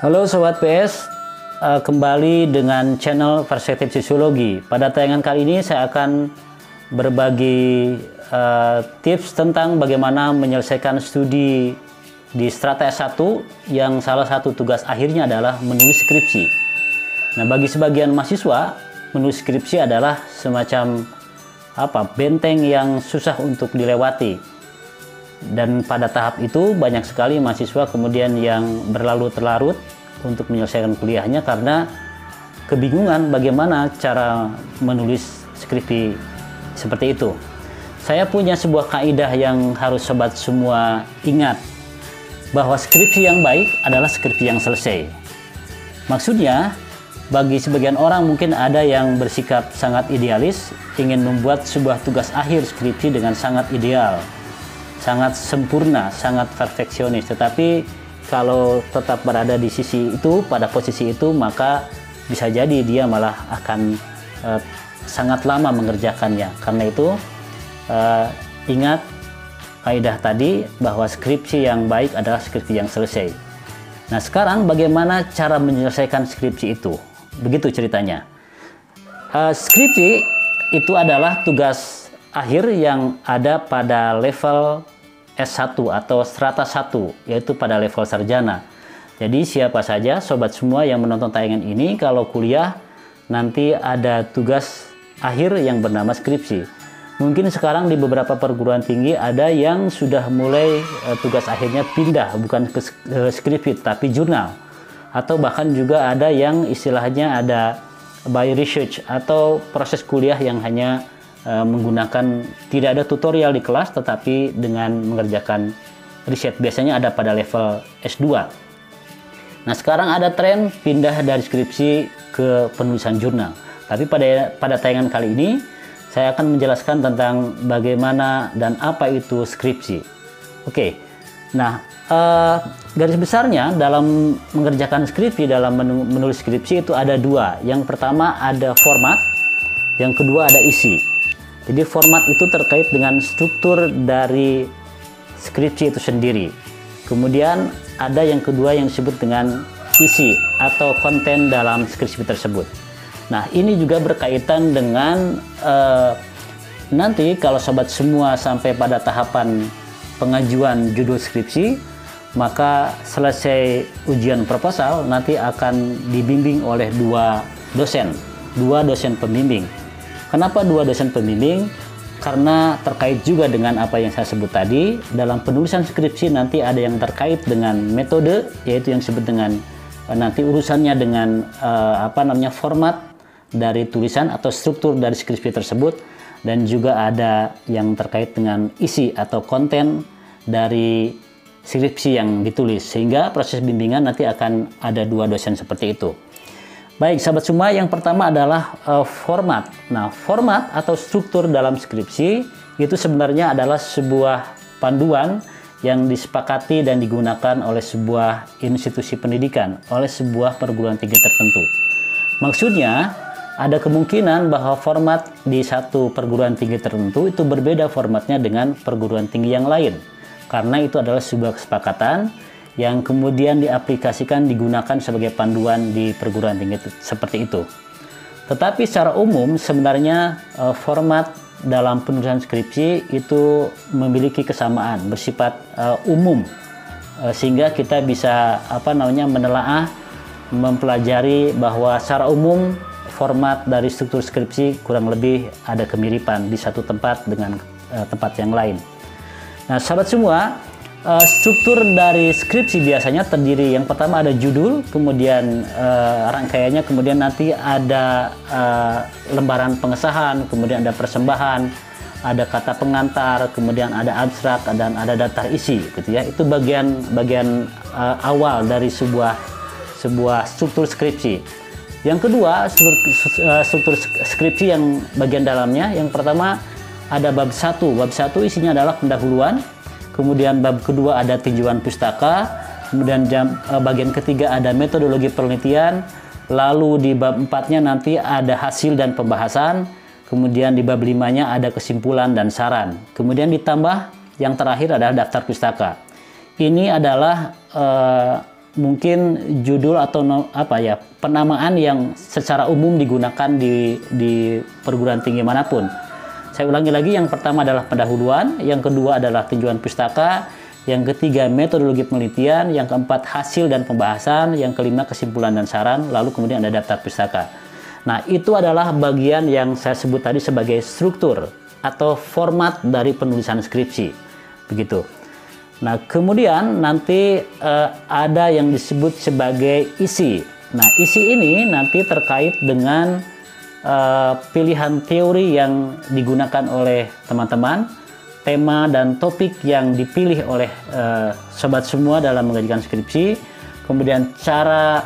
Halo Sobat PS, kembali dengan channel Perspektif Sosiologi. Pada tayangan kali ini saya akan berbagi tips tentang bagaimana menyelesaikan studi di Strata S1 yang salah satu tugas akhirnya adalah menulis skripsi. Nah, bagi sebagian mahasiswa, menulis skripsi adalah semacam benteng yang susah untuk dilewati. Dan pada tahap itu banyak sekali mahasiswa kemudian yang berlarut-larut untuk menyelesaikan kuliahnya karena kebingungan bagaimana cara menulis skripsi seperti itu. Saya punya sebuah kaidah yang harus sobat semua ingat, bahwa skripsi yang baik adalah skripsi yang selesai. Maksudnya, bagi sebagian orang mungkin ada yang bersikap sangat idealis, ingin membuat sebuah tugas akhir skripsi dengan sangat ideal, sangat sempurna, sangat perfeksionis. Tetapi kalau tetap berada di sisi itu, pada posisi itu, maka bisa jadi dia malah akan sangat lama mengerjakannya. Karena itu ingat kaidah tadi bahwa skripsi yang baik adalah skripsi yang selesai. Nah, sekarang bagaimana cara menyelesaikan skripsi itu? Begitu ceritanya. Skripsi itu adalah tugas akhir yang ada pada level S1 atau strata 1, yaitu pada level sarjana. Jadi siapa saja sobat semua yang menonton tayangan ini, kalau kuliah nanti ada tugas akhir yang bernama skripsi. Mungkin sekarang di beberapa perguruan tinggi ada yang sudah mulai tugas akhirnya pindah bukan ke skripsi tapi jurnal. Atau bahkan juga ada yang istilahnya ada by research atau proses kuliah yang hanya menggunakan, tidak ada tutorial di kelas tetapi dengan mengerjakan riset. Biasanya ada pada level S2. Nah, sekarang ada tren pindah dari skripsi ke penulisan jurnal. Tapi pada tayangan kali ini saya akan menjelaskan tentang bagaimana dan apa itu skripsi. Oke. Nah, garis besarnya dalam mengerjakan skripsi, dalam menulis skripsi itu ada dua. Yang pertama ada format, yang kedua ada isi. Jadi format itu terkait dengan struktur dari skripsi itu sendiri. Kemudian ada yang kedua yang disebut dengan isi atau konten dalam skripsi tersebut. Nah, ini juga berkaitan dengan nanti kalau sobat semua sampai pada tahapan pengajuan judul skripsi, maka selesai ujian proposal nanti akan dibimbing oleh dua dosen pembimbing. Kenapa dua dosen pembimbing? Karena terkait juga dengan apa yang saya sebut tadi, dalam penulisan skripsi nanti ada yang terkait dengan metode, yaitu yang disebut dengan nanti urusannya dengan format dari tulisan atau struktur dari skripsi tersebut, dan juga ada yang terkait dengan isi atau konten dari skripsi yang ditulis, sehingga proses bimbingan nanti akan ada dua dosen seperti itu. Baik, sahabat semua, yang pertama adalah format. Nah, format atau struktur dalam skripsi itu sebenarnya adalah sebuah panduan yang disepakati dan digunakan oleh sebuah institusi pendidikan, oleh sebuah perguruan tinggi tertentu. Maksudnya, ada kemungkinan bahwa format di satu perguruan tinggi tertentu itu berbeda formatnya dengan perguruan tinggi yang lain. Karena itu adalah sebuah kesepakatan yang kemudian diaplikasikan, digunakan sebagai panduan di perguruan tinggi seperti itu. Tetapi secara umum sebenarnya format dalam penulisan skripsi itu memiliki kesamaan, bersifat umum, sehingga kita bisa menelaah, mempelajari bahwa secara umum format dari struktur skripsi kurang lebih ada kemiripan di satu tempat dengan tempat yang lain. Nah, sahabat semua, struktur dari skripsi biasanya terdiri, yang pertama ada judul, kemudian rangkaiannya, kemudian nanti ada lembaran pengesahan, kemudian ada persembahan, ada kata pengantar, kemudian ada abstrak, dan ada daftar isi, gitu ya. Itu bagian awal dari sebuah struktur skripsi. Yang kedua, struktur skripsi yang bagian dalamnya, yang pertama ada bab 1. Bab 1 isinya adalah pendahuluan. Kemudian bab kedua ada tinjauan pustaka, kemudian bagian ketiga ada metodologi penelitian, lalu di bab 4-nya nanti ada hasil dan pembahasan, kemudian di bab 5-nya ada kesimpulan dan saran. Kemudian ditambah yang terakhir adalah daftar pustaka. Ini adalah mungkin judul atau penamaan yang secara umum digunakan di perguruan tinggi manapun. Saya ulangi lagi, yang pertama adalah pendahuluan, yang kedua adalah tinjauan pustaka, yang ketiga metodologi penelitian, yang keempat hasil dan pembahasan, yang kelima kesimpulan dan saran, lalu kemudian ada daftar pustaka. Nah, itu adalah bagian yang saya sebut tadi sebagai struktur atau format dari penulisan skripsi. Begitu. Nah, kemudian nanti ada yang disebut sebagai isi. Nah, isi ini nanti terkait dengan pilihan teori yang digunakan oleh teman-teman, tema dan topik yang dipilih oleh sobat semua dalam mengajukan skripsi, kemudian cara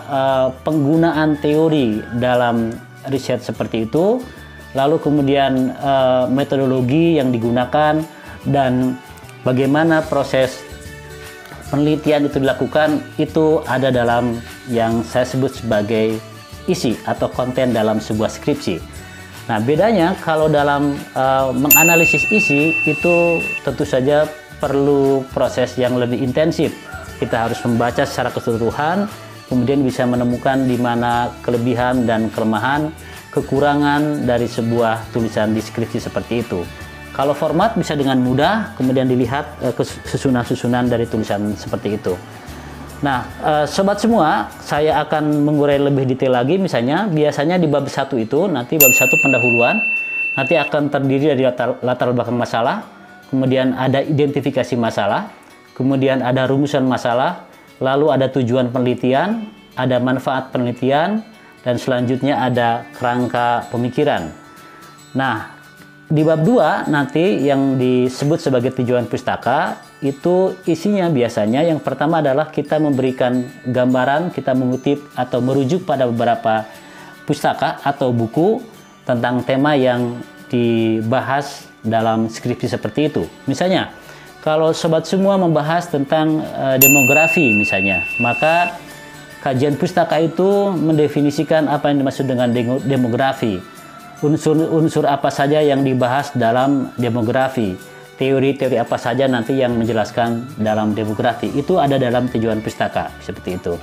penggunaan teori dalam riset seperti itu, lalu kemudian metodologi yang digunakan, dan bagaimana proses penelitian itu dilakukan, itu ada dalam yang saya sebut sebagai isi atau konten dalam sebuah skripsi. Nah, bedanya kalau dalam menganalisis isi itu tentu saja perlu proses yang lebih intensif. Kita harus membaca secara keseluruhan, kemudian bisa menemukan di mana kelebihan dan kelemahan, kekurangan dari sebuah tulisan di skripsi seperti itu. Kalau format bisa dengan mudah kemudian dilihat susunan-susunan dari tulisan seperti itu. Nah, sobat semua, saya akan mengurai lebih detail lagi. Misalnya, biasanya di bab 1 itu, nanti bab 1 pendahuluan, nanti akan terdiri dari latar belakang masalah, kemudian ada identifikasi masalah, kemudian ada rumusan masalah, lalu ada tujuan penelitian, ada manfaat penelitian, dan selanjutnya ada kerangka pemikiran. Nah, di bab 2 nanti yang disebut sebagai tujuan pustaka, itu isinya biasanya yang pertama adalah kita memberikan gambaran, kita mengutip atau merujuk pada beberapa pustaka atau buku tentang tema yang dibahas dalam skripsi seperti itu. Misalnya, kalau sobat semua membahas tentang demografi misalnya, maka kajian pustaka itu mendefinisikan apa yang dimaksud dengan demografi. Unsur-unsur apa saja yang dibahas dalam demografi, teori-teori apa saja nanti yang menjelaskan dalam demografi, itu ada dalam tujuan pustaka seperti itu.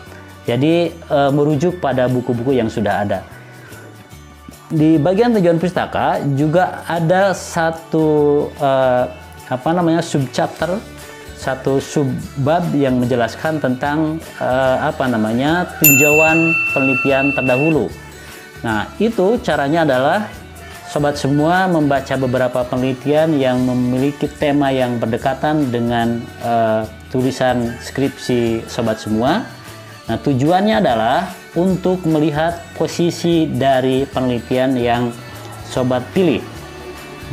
Jadi merujuk pada buku-buku yang sudah ada. Di bagian tujuan pustaka juga ada satu subchapter, satu subbab yang menjelaskan tentang tinjauan penelitian terdahulu. Nah, itu caranya adalah sobat semua membaca beberapa penelitian yang memiliki tema yang berdekatan dengan tulisan skripsi sobat semua. Nah, tujuannya adalah untuk melihat posisi dari penelitian yang sobat pilih.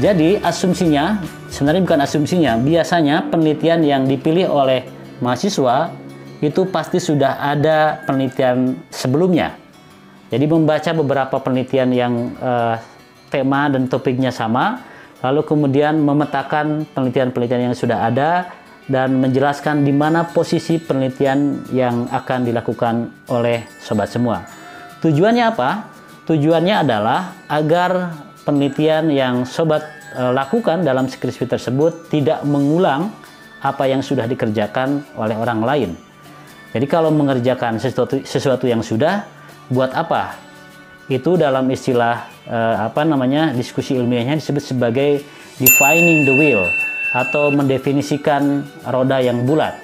Jadi, asumsinya, sebenarnya bukan asumsinya, biasanya penelitian yang dipilih oleh mahasiswa itu pasti sudah ada penelitian sebelumnya. Jadi membaca beberapa penelitian yang tema dan topiknya sama, lalu kemudian memetakan penelitian-penelitian yang sudah ada dan menjelaskan di mana posisi penelitian yang akan dilakukan oleh sobat semua. Tujuannya apa? Tujuannya adalah agar penelitian yang sobat lakukan dalam skripsi tersebut tidak mengulang apa yang sudah dikerjakan oleh orang lain. Jadi kalau mengerjakan sesuatu yang sudah, buat apa? Itu dalam istilah diskusi ilmiahnya disebut sebagai defining the wheel atau mendefinisikan roda yang bulat.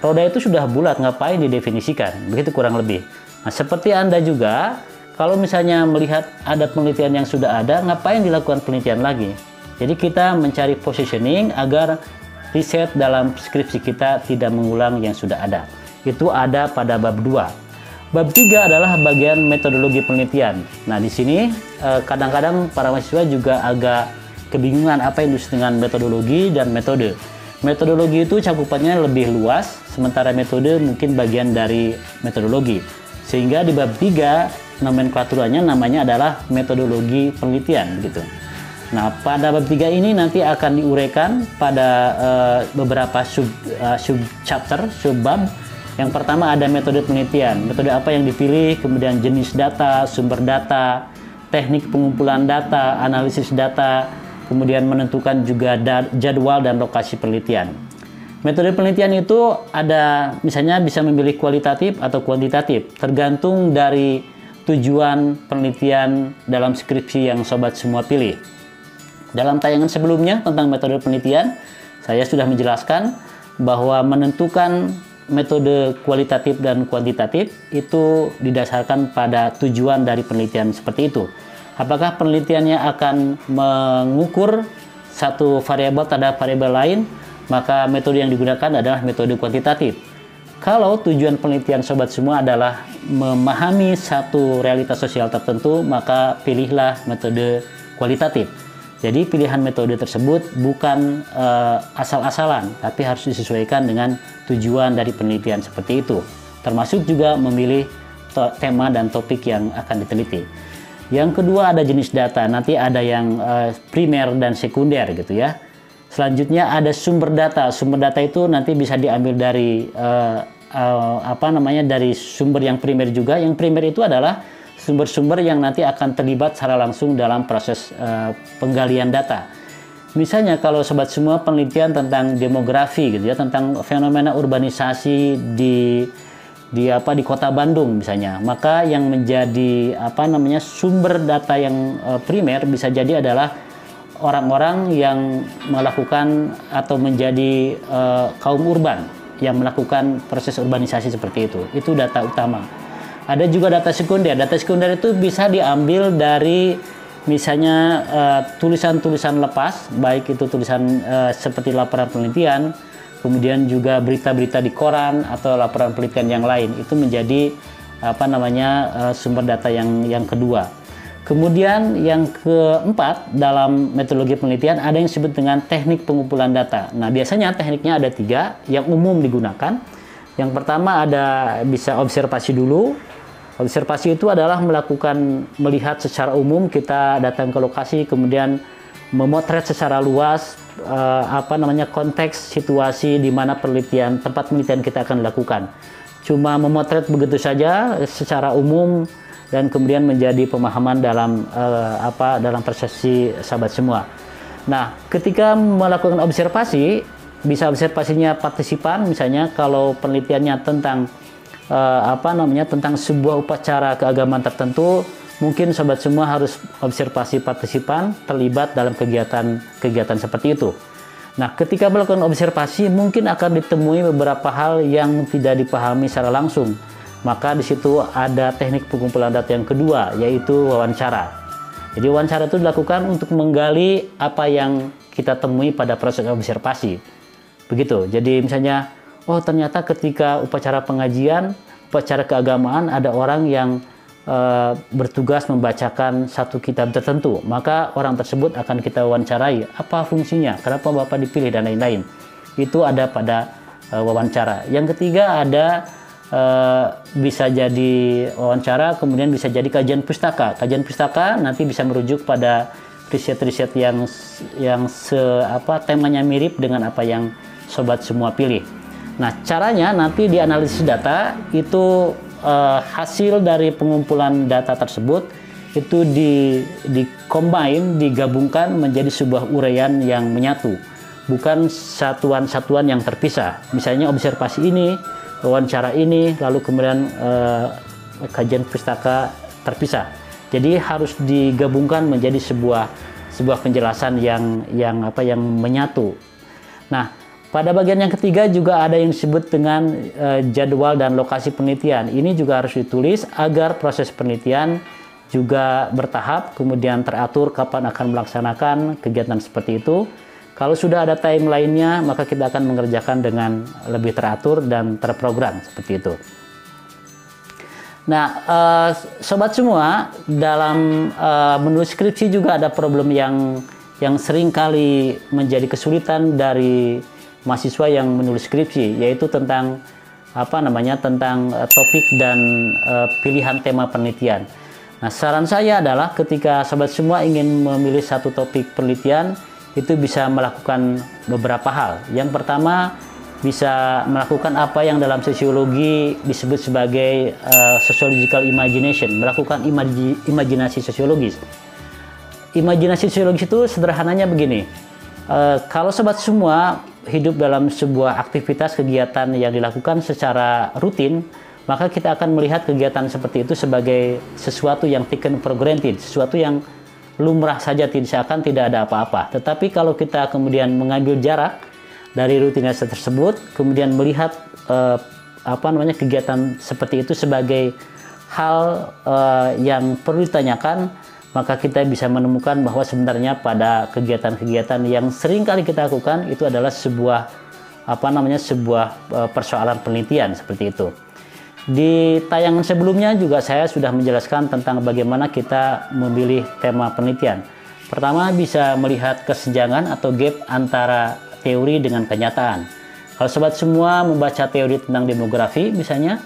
Roda itu sudah bulat, ngapain didefinisikan? Begitu kurang lebih. Nah, seperti Anda juga, kalau misalnya melihat ada penelitian yang sudah ada, ngapain dilakukan penelitian lagi? Jadi kita mencari positioning agar riset dalam skripsi kita tidak mengulang yang sudah ada. Itu ada pada bab 2. Bab 3 adalah bagian metodologi penelitian. Nah, di sini kadang-kadang para mahasiswa juga agak kebingungan apa yang disebut dengan metodologi dan metode. Metodologi itu cakupannya lebih luas, sementara metode mungkin bagian dari metodologi. Sehingga di bab 3 nomenklaturanya namanya adalah metodologi penelitian gitu. Nah, pada bab 3 ini nanti akan diuraikan pada beberapa subchapter, subbab. Yang pertama ada metode penelitian, metode apa yang dipilih, kemudian jenis data, sumber data, teknik pengumpulan data, analisis data, kemudian menentukan juga jadwal dan lokasi penelitian. Metode penelitian itu ada, misalnya bisa memilih kualitatif atau kuantitatif, tergantung dari tujuan penelitian dalam skripsi yang sobat semua pilih. Dalam tayangan sebelumnya tentang metode penelitian, saya sudah menjelaskan bahwa menentukan metode kualitatif dan kuantitatif itu didasarkan pada tujuan dari penelitian seperti itu. Apakah penelitiannya akan mengukur satu variabel terhadap variabel lain, maka metode yang digunakan adalah metode kuantitatif. Kalau tujuan penelitian sobat semua adalah memahami satu realitas sosial tertentu, maka pilihlah metode kualitatif. Jadi pilihan metode tersebut bukan asal-asalan, tapi harus disesuaikan dengan tujuan dari penelitian seperti itu. Termasuk juga memilih tema dan topik yang akan diteliti. Yang kedua ada jenis data, nanti ada yang primer dan sekunder gitu ya. Selanjutnya ada sumber data. Sumber data itu nanti bisa diambil dari dari sumber yang primer juga. Yang primer itu adalah sumber-sumber yang nanti akan terlibat secara langsung dalam proses penggalian data. Misalnya kalau sobat semua penelitian tentang demografi gitu ya, tentang fenomena urbanisasi di Kota Bandung misalnya, maka yang menjadi sumber data yang primer bisa jadi adalah orang-orang yang melakukan atau menjadi kaum urban yang melakukan proses urbanisasi seperti itu. Itu data utama. Ada juga data sekunder. Data sekunder itu bisa diambil dari misalnya tulisan-tulisan lepas, baik itu tulisan seperti laporan penelitian, kemudian juga berita-berita di koran atau laporan penelitian yang lain. Itu menjadi sumber data yang kedua. Kemudian yang keempat dalam metodologi penelitian ada yang disebut dengan teknik pengumpulan data. Nah, biasanya tekniknya ada 3 yang umum digunakan. Yang pertama bisa observasi dulu. Observasi itu adalah melihat secara umum, kita datang ke lokasi, kemudian memotret secara luas konteks situasi di mana tempat penelitian kita akan lakukan. Cuma memotret begitu saja secara umum dan kemudian menjadi pemahaman dalam persepsi sahabat semua. Nah, ketika melakukan observasi, bisa observasinya partisipan, misalnya kalau penelitiannya tentang tentang sebuah upacara keagamaan tertentu, mungkin sobat semua harus observasi partisipan terlibat dalam kegiatan seperti itu. Nah, ketika melakukan observasi mungkin akan ditemui beberapa hal yang tidak dipahami secara langsung. Maka di situ ada teknik pengumpulan data yang kedua, yaitu wawancara. Jadi wawancara itu dilakukan untuk menggali apa yang kita temui pada proses observasi. Begitu. Jadi misalnya, oh ternyata ketika upacara pengajian, upacara keagamaan ada orang yang bertugas membacakan satu kitab tertentu, maka orang tersebut akan kita wawancarai. Apa fungsinya? Kenapa Bapak dipilih dan lain-lain? Itu ada pada wawancara. Yang ketiga ada bisa jadi wawancara, kemudian bisa jadi kajian pustaka. Kajian pustaka nanti bisa merujuk pada riset-riset yang temanya mirip dengan apa yang sobat semua pilih. Nah, caranya nanti di analisis data itu hasil dari pengumpulan data tersebut itu digabungkan menjadi sebuah uraian yang menyatu, bukan satuan-satuan yang terpisah. Misalnya observasi ini, wawancara ini, lalu kemudian kajian pustaka terpisah. Jadi harus digabungkan menjadi sebuah penjelasan yang menyatu. Nah, pada bagian yang ketiga juga ada yang disebut dengan jadwal dan lokasi penelitian. Ini juga harus ditulis agar proses penelitian juga bertahap, kemudian teratur kapan akan melaksanakan kegiatan seperti itu. Kalau sudah ada timeline-nya, maka kita akan mengerjakan dengan lebih teratur dan terprogram seperti itu. Nah, sobat semua, dalam menulis skripsi juga ada problem yang sering kali menjadi kesulitan dari mahasiswa yang menulis skripsi, yaitu tentang tentang topik dan pilihan tema penelitian. Nah, saran saya adalah ketika sobat semua ingin memilih satu topik penelitian, itu bisa melakukan beberapa hal. Yang pertama, bisa melakukan apa yang dalam sosiologi disebut sebagai sociological imagination, melakukan imajinasi sosiologis. Imajinasi sosiologis itu sederhananya begini. Kalau sobat semua hidup dalam sebuah aktivitas kegiatan yang dilakukan secara rutin, maka kita akan melihat kegiatan seperti itu sebagai sesuatu yang taken for granted, sesuatu yang lumrah saja, seakan tidak ada apa-apa. Tetapi kalau kita kemudian mengambil jarak dari rutinitas tersebut, kemudian melihat kegiatan seperti itu sebagai hal yang perlu ditanyakan, maka kita bisa menemukan bahwa sebenarnya pada kegiatan-kegiatan yang sering kali kita lakukan itu adalah sebuah persoalan penelitian seperti itu. Di tayangan sebelumnya juga saya sudah menjelaskan tentang bagaimana kita memilih tema penelitian. Pertama, bisa melihat kesenjangan atau gap antara teori dengan kenyataan. Kalau sobat semua membaca teori tentang demografi, misalnya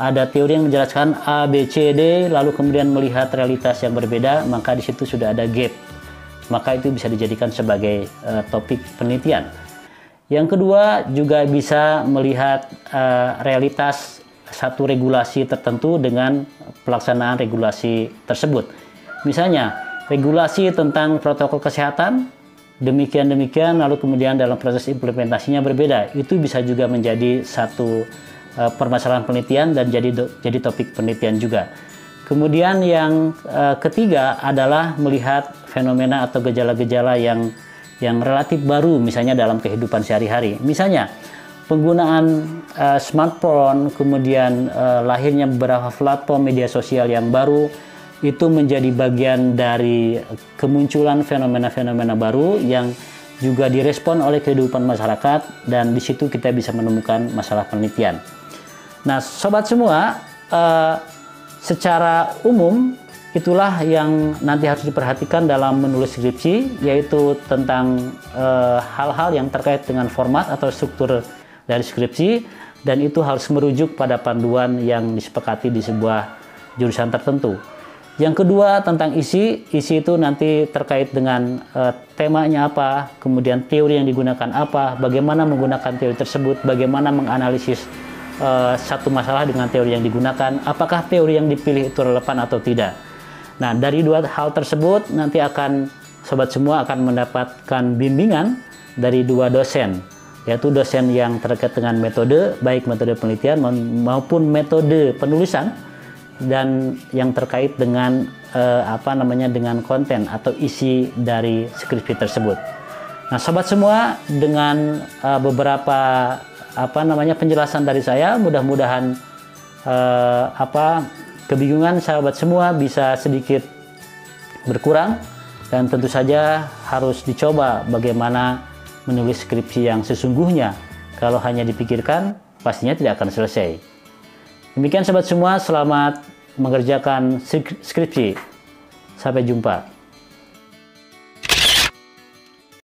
ada teori yang menjelaskan A, B, C, D, lalu kemudian melihat realitas yang berbeda, maka di situ sudah ada gap. Maka itu bisa dijadikan sebagai topik penelitian. Yang kedua, juga bisa melihat realitas satu regulasi tertentu dengan pelaksanaan regulasi tersebut. Misalnya, regulasi tentang protokol kesehatan, demikian, lalu kemudian dalam proses implementasinya berbeda. Itu bisa juga menjadi satu permasalahan penelitian dan jadi topik penelitian juga. Kemudian yang ketiga adalah melihat fenomena atau gejala-gejala yang relatif baru, misalnya dalam kehidupan sehari-hari. Misalnya, penggunaan smartphone, kemudian lahirnya beberapa platform media sosial yang baru, itu menjadi bagian dari kemunculan fenomena-fenomena baru yang juga direspon oleh kehidupan masyarakat, dan di situ kita bisa menemukan masalah penelitian. Nah, sobat semua, secara umum itulah yang nanti harus diperhatikan dalam menulis skripsi, yaitu tentang hal-hal yang terkait dengan format atau struktur dari skripsi, dan itu harus merujuk pada panduan yang disepakati di sebuah jurusan tertentu. Yang kedua, tentang isi itu nanti terkait dengan temanya apa, kemudian teori yang digunakan apa, bagaimana menggunakan teori tersebut, bagaimana menganalisis satu masalah dengan teori yang digunakan, apakah teori yang dipilih itu relevan atau tidak. Nah, dari dua hal tersebut nanti sobat semua akan mendapatkan bimbingan dari dua dosen, yaitu dosen yang terkait dengan metode, baik metode penelitian maupun metode penulisan, dan yang terkait dengan dengan konten atau isi dari skripsi tersebut. Nah, sobat semua, dengan beberapa penjelasan dari saya, mudah-mudahan kebingungan sahabat semua bisa sedikit berkurang, dan tentu saja harus dicoba bagaimana menulis skripsi yang sesungguhnya. Kalau hanya dipikirkan, pastinya tidak akan selesai. Demikian sobat semua, selamat mengerjakan skripsi. Sampai jumpa.